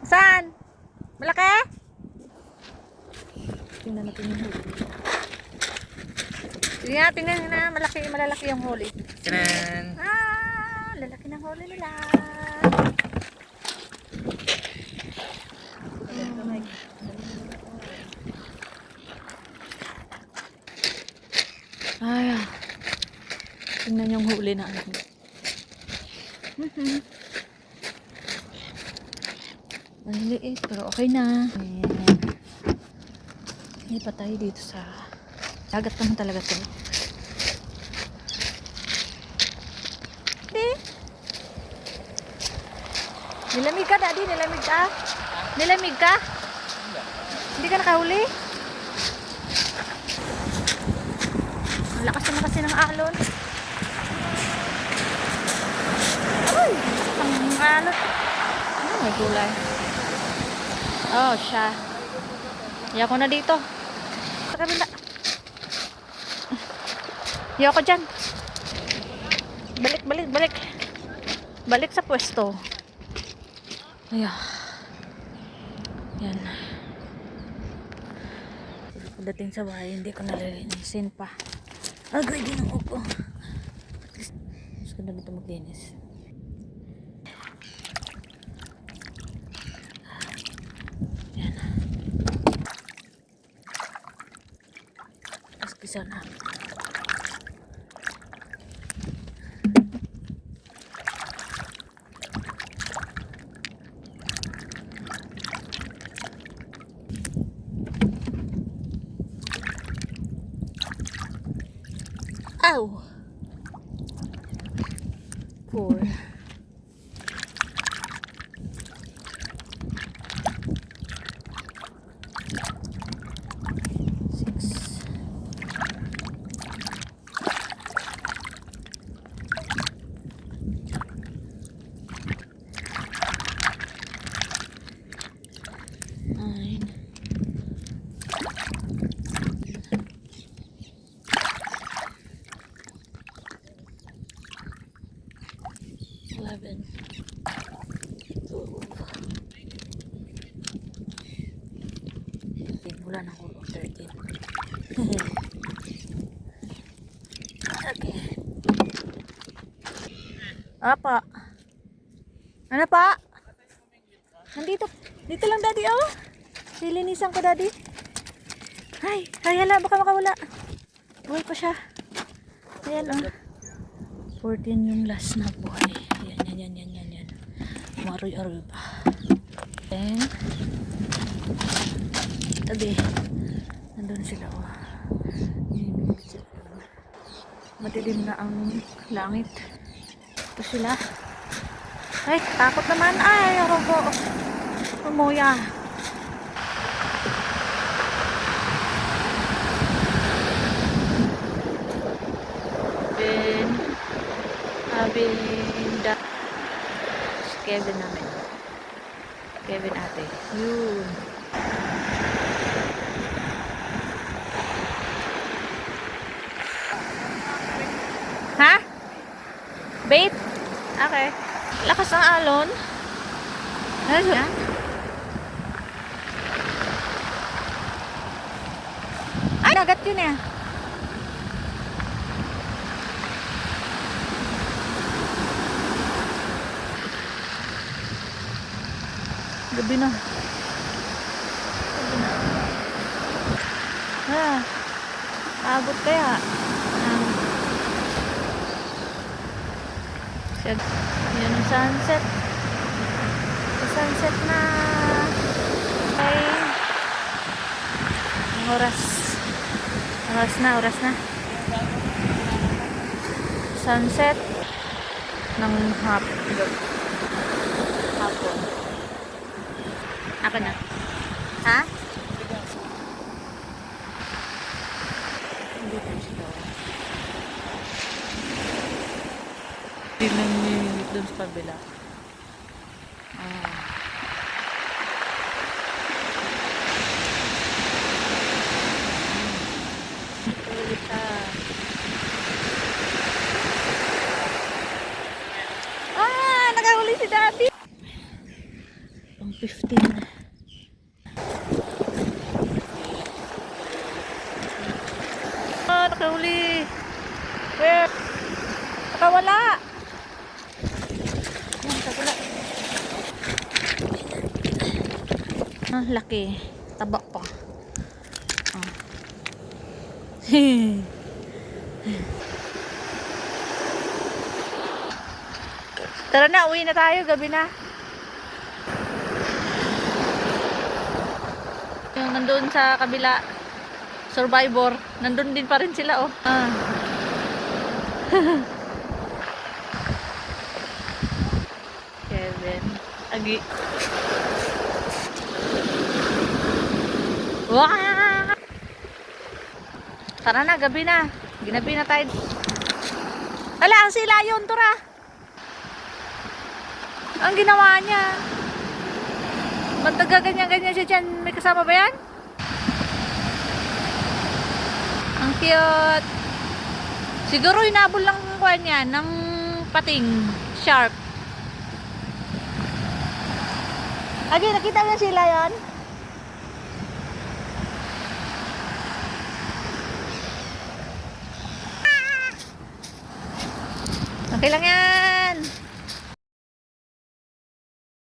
Saan? Malaki? Tingnan natin yung huli. Tingnan na. Malalaki yung huli. Tanan! Lalaki ng huli nila. Ay, tingnan yung huli na ano. Ang liit, pero okay na. Ayan. Hindi pa tayo dito sa dagat naman talaga to. Hindi. Nilamig ka, Daddy? Nilamig ka? Nilamig ka? Hindi ka nakahuli? Ang lakas naman kasi ng alon. Ay! Ang alon. May gulay. Oh, siya. Iyak ko na dito. Sa kabila. Iyak ko dyan. Balik. Balik sa pwesto. Ayan. Yan. Pagdating sa bahay, hindi ko nalilinisin pa. Agay din ang upo. Mas ganda dito maglinis. Yan. Tapos kisa na. Ow! 4. 6. 9. 11. 12. Wala na ako 13. Okay. Apa? Ano pa? Nandito. Dito lang, Daddy, oh. Silinisan ko, Daddy. Ay, hala, baka makawala. Buhay pa siya. Ayan, oh. 14 yung last na buhay. Yan. Maroy-aroy pa. Then, tabi. Nandun sila, oh. Madilim na ang langit. Ito sila. Ay, takot naman. Ay, robo. Umuya. Abinda. Si Kevin namin. Kevin ate. Yun. Ha? Bait? Okay. Lakas ng alon. Ano siya? Ay, dagat yun eh. Gabi na. Abot kaya. Yan ang sunset. Sunset na. Okay. Ang oras. Oras na. Sunset ng hapon. Ako na. Ha? Hindi tayo siya. Hindi nanginginig dun sa kabila. Ulit ka. Nakahuli si Daddy. Ang 12:15. Nakahuli. Where? Nakawala. Yan, nakawala. Laki. Taba pa. Tara na, uwi na tayo. Gabi na. Yung nandun sa kabila, survivor, nandun din pa rin sila, oh. Kevin, Agi. Wow! Tara na, gabi na. Ginabi na tayo. Ala, ang sila yun, Tura. Ang ginawa niya. Ba't nagaganyan-ganyan siya dyan? May kasama ba yan? Ang cute. Siguro hinabol lang kuha niya ng pating. Shark. Agi, nakita mo sila yan? Okay lang yan.